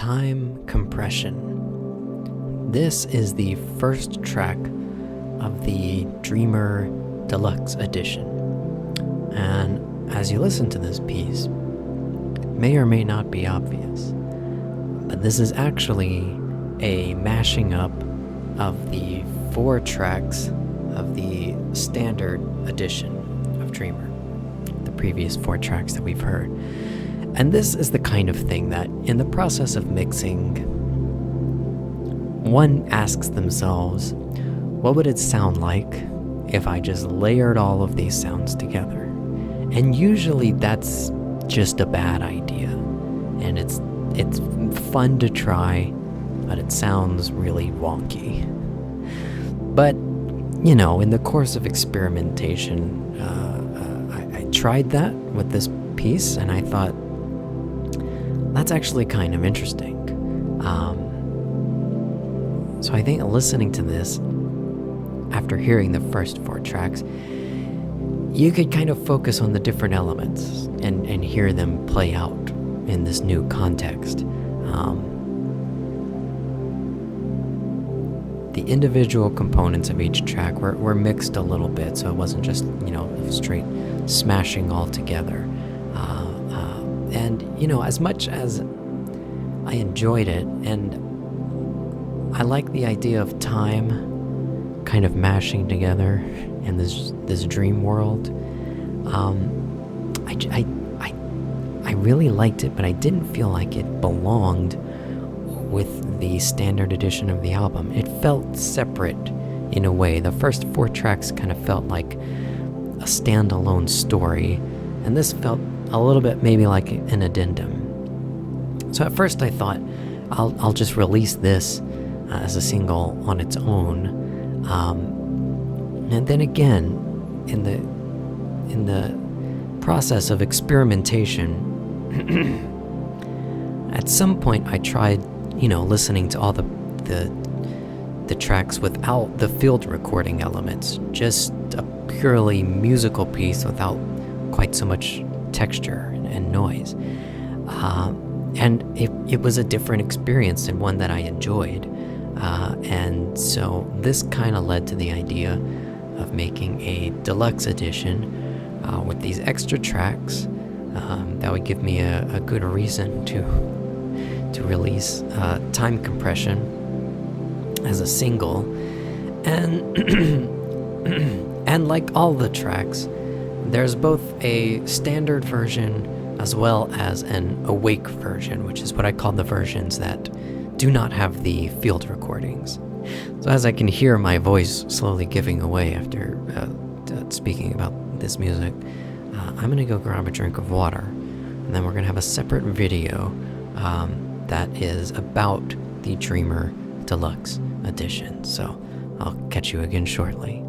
Time Compression. This is the first track of the Dreamer Deluxe Edition. And as you listen to this piece, it may or may not be obvious, but this is actually a mashing up of the 4 tracks of the standard edition of Dreamer, the previous 4 tracks that we've heard. And this is the kind of thing that, in the process of mixing, one asks themselves, what would it sound like if I just layered all of these sounds together? And usually that's just a bad idea. And it's fun to try, but it sounds really wonky. But, in the course of experimentation, I tried that with this piece, and I thought, that's actually kind of interesting. So I think listening to this, after hearing the first 4 tracks, you could kind of focus on the different elements and hear them play out in this new context. The individual components of each track were mixed a little bit, so it wasn't just, straight smashing all together. And, as much as I enjoyed it, and I like the idea of time kind of mashing together in this dream world, I really liked it, but I didn't feel like it belonged with the standard edition of the album. It felt separate in a way. The first 4 tracks kind of felt like a standalone story, and this felt a little bit maybe like an addendum. So at first I thought, I'll just release this as a single on its own, and then again, in the process of experimentation, at some point I tried, listening to all the tracks without the field recording elements, just a purely musical piece without quite so much texture and noise. And it was a different experience and one that I enjoyed. And so this kind of led to the idea of making a deluxe edition with these extra tracks that would give me a good reason to release Time Compression as a single. And and like all the tracks, there's both a standard version as well as an awake version, which is what I call the versions that do not have the field recordings. So as I can hear my voice slowly giving away after speaking about this music, I'm going to go grab a drink of water, and then we're going to have a separate video that is about the Dreamer Deluxe Edition. So I'll catch you again shortly.